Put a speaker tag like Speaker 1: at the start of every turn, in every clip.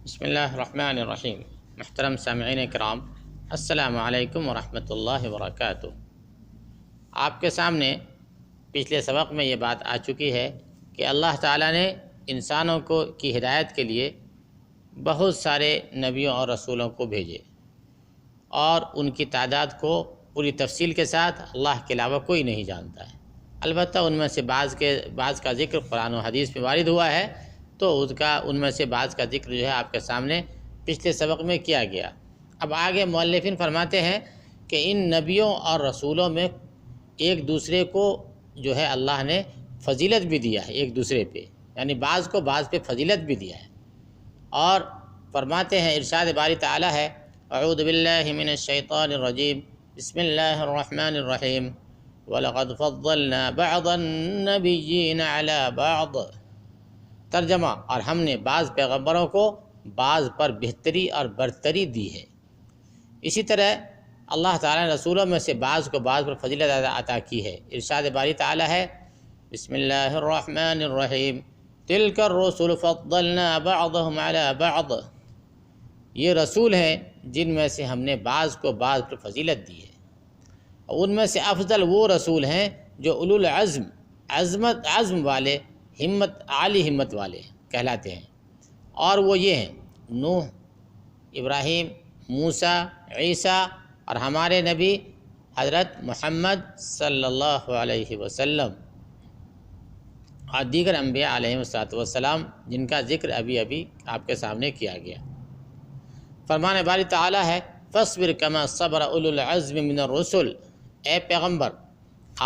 Speaker 1: بسم اللہ الرحمن الرحیم۔ محترم سامعین کرام، السلام علیکم ورحمۃ اللہ وبرکاتہ۔ آپ کے سامنے پچھلے سبق میں یہ بات آ چکی ہے کہ اللہ تعالیٰ نے انسانوں کی ہدایت کے لیے بہت سارے نبیوں اور رسولوں کو بھیجے، اور ان کی تعداد کو پوری تفصیل کے ساتھ اللہ کے علاوہ کوئی نہیں جانتا ہے۔ البتہ ان میں سے بعض کا ذکر قرآن و حدیث میں وارد ہوا ہے، تو ان میں سے بعض کا ذکر جو ہے آپ کے سامنے پچھلے سبق میں کیا گیا۔ اب آگے مؤلفین فرماتے ہیں کہ ان نبیوں اور رسولوں میں ایک دوسرے کو جو ہے اللہ نے فضیلت بھی دیا ہے، ایک دوسرے پہ، یعنی بعض کو بعض پہ فضیلت بھی دیا ہے۔ اور فرماتے ہیں، ارشاد باری تعالیٰ ہے، اعوذ باللہ من الشیطان الرجیم، بسم اللہ الرحمن الرحیم، وَلَقَدْ فَضَّلْنَا بَعْضَ النَّبِيِّينَ عَلَى بَعْضٍ۔ ترجمہ، اور ہم نے بعض پیغمبروں کو بعض پر بہتری اور برتری دی ہے۔ اسی طرح اللہ تعالیٰ نے رسولوں میں سے بعض کو بعض پر فضیلت عطا کی ہے۔ ارشاد باری تعالیٰ ہے، بسم اللہ الرحمن الرحیم، تِلْكَ الرُّسُلُ فَضَّلْنَا بَعْضَهُمْ عَلَى بَعْضٍ۔ یہ رسول ہیں جن میں سے ہم نے بعض کو بعض پر فضیلت دی ہے، اور ان میں سے افضل وہ رسول ہیں جو اولو العزم عزم والے، عالی ہمت والے کہلاتے ہیں، اور وہ یہ ہیں نوح، ابراہیم، موسیٰ، عیسیٰ، اور ہمارے نبی حضرت محمد صلی اللہ علیہ وسلم، اور دیگر انبیاء علیہ السلام جن کا ذکر ابھی آپ کے سامنے کیا گیا۔ فرمان باری تعالیٰ ہے، فاصبر کما صبر اولو العزم من الرسل۔ اے پیغمبر،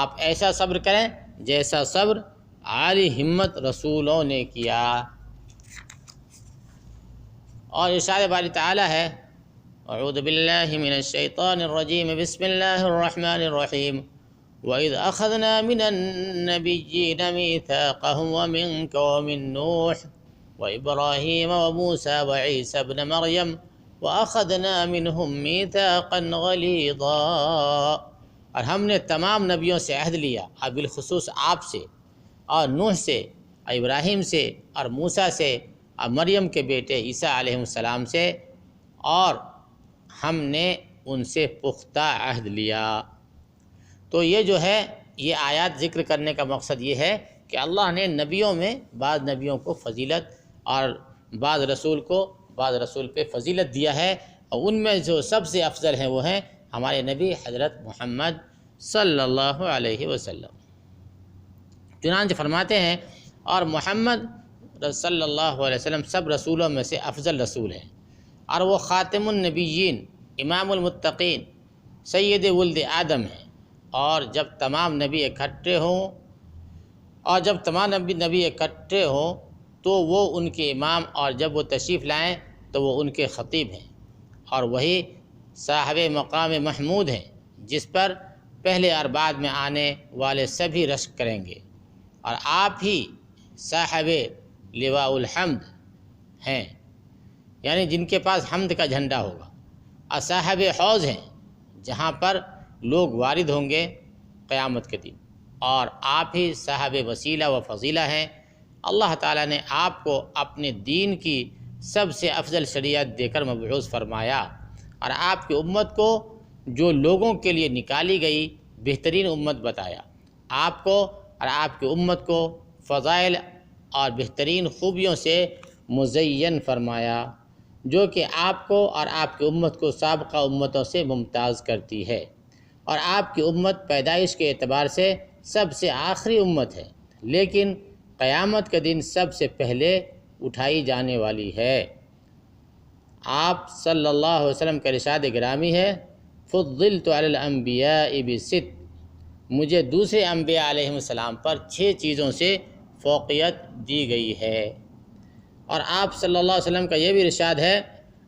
Speaker 1: آپ ایسا صبر کریں جیسا صبر عالی ہمت رسولوں نے کیا۔ اور ارشاد باری تعالیٰ ہے، اعوذ باللہ من الشیطان الرجیم، بسم اللہ الرحمن الرحیم، وَإِذْ أَخَذْنَا مِنَ النَّبِيِّينَ مِيثَاقَهُمْ وَمِنْكَ وَمِن نُوحٍ وَإِبْرَاهِيمَ وَمُوسَىٰ وَعِيسَىٰ ابْنَ مَرْيَمَ وَأَخَذْنَا مِنْهُمْ مِيثَاقًا غَلِيظًا۔ اور ہم نے تمام نبیوں سے عہد لیا، اور بالخصوص آپ سے، اور نوح سے، اور ابراہیم سے، اور موسیٰ سے، اور مریم کے بیٹے عیسیٰ علیہ السلام سے، اور ہم نے ان سے پختہ عہد لیا۔ تو یہ جو ہے، یہ آیات ذکر کرنے کا مقصد یہ ہے کہ اللہ نے نبیوں میں بعض نبیوں کو فضیلت، اور بعض رسول پہ فضیلت دیا ہے، اور ان میں جو سب سے افضل ہیں وہ ہیں ہمارے نبی حضرت محمد صلی اللہ علیہ وسلم۔ چنانچہ فرماتے ہیں، اور محمد صلی اللہ علیہ وسلم سب رسولوں میں سے افضل رسول ہیں، اور وہ خاتم النبیین، امام المتقین، سید ولد آدم ہیں۔ اور جب تمام نبی اکٹھے ہوں تو وہ ان کے امام، اور جب وہ تشریف لائیں تو وہ ان کے خطیب ہیں، اور وہی صاحب مقام محمود ہیں جس پر پہلے اور بعد میں آنے والے سبھی رشک کریں گے، اور آپ ہی صاحب لواء الحمد ہیں، یعنی جن کے پاس حمد کا جھنڈا ہوگا، اور صاحب حوض ہیں جہاں پر لوگ وارد ہوں گے قیامت کے دن، اور آپ ہی صاحب وسیلہ و فضیلہ ہیں۔ اللہ تعالیٰ نے آپ کو اپنے دین کی سب سے افضل شریعت دے کر مبعوث فرمایا، اور آپ کی امت کو جو لوگوں کے لیے نکالی گئی بہترین امت بتایا، آپ کو اور آپ کی امت کو فضائل اور بہترین خوبیوں سے مزین فرمایا، جو کہ آپ کو اور آپ کی امت کو سابقہ امتوں سے ممتاز کرتی ہے، اور آپ کی امت پیدائش کے اعتبار سے سب سے آخری امت ہے، لیکن قیامت کے دن سب سے پہلے اٹھائی جانے والی ہے۔ آپ صلی اللہ علیہ وسلم کا ارشاد گرامی ہے، فضلت علی الانبیاء بست، مجھے دوسرے انبیاء علیہ السلام پر 6 چیزوں سے فوقیت دی گئی ہے۔ اور آپ صلی اللہ علیہ وسلم کا یہ بھی ارشاد ہے،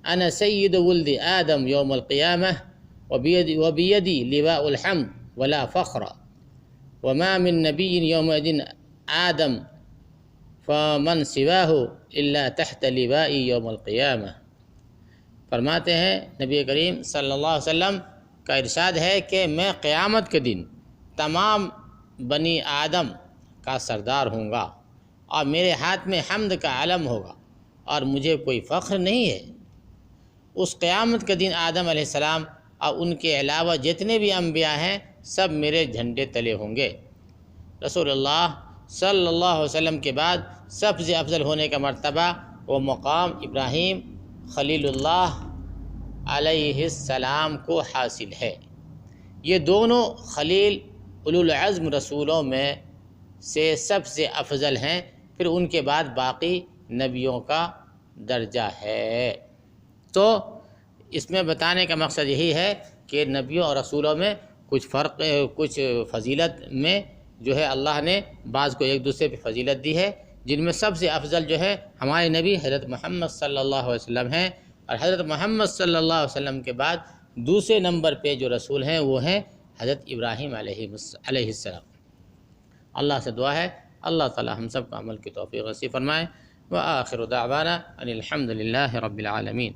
Speaker 1: انا سید ولد آدم یوم القیامہ وبیدی لواء الحمد ولا فخر وما من نبی یومئذ آدم فمن سواہ الا تحت لوائی یوم القیامہ۔ فرماتے ہیں نبی کریم صلی اللہ علیہ وسلم کا ارشاد ہے کہ میں قیامت کے دن تمام بنی آدم کا سردار ہوں گا، اور میرے ہاتھ میں حمد کا علم ہوگا، اور مجھے کوئی فخر نہیں ہے۔ اس قیامت کے دن آدم علیہ السلام اور ان کے علاوہ جتنے بھی انبیاء ہیں سب میرے جھنڈے تلے ہوں گے۔ رسول اللہ صلی اللہ علیہ وسلم کے بعد سب سے افضل ہونے کا مرتبہ وہ مقام ابراہیم خلیل اللہ علیہ السلام کو حاصل ہے۔ یہ دونوں خلیل اولو العزم رسولوں میں سے سب سے افضل ہیں، پھر ان کے بعد باقی نبیوں کا درجہ ہے۔ تو اس میں بتانے کا مقصد یہی ہے کہ نبیوں اور رسولوں میں کچھ فرق، کچھ فضیلت میں جو ہے اللہ نے بعض کو ایک دوسرے پہ فضیلت دی ہے، جن میں سب سے افضل جو ہے ہمارے نبی حضرت محمد صلی اللہ علیہ وسلم ہیں، اور حضرت محمد صلی اللہ علیہ وسلم کے بعد دوسرے نمبر پہ جو رسول ہیں وہ ہیں حضرت ابراہیم علیہ السلام۔ اللہ سے دعا ہے اللہ تعالی ہم سب کو عمل کی توفیق نصیب فرمائے۔ وآخر دعوانا ان الحمد للہ رب العالمین۔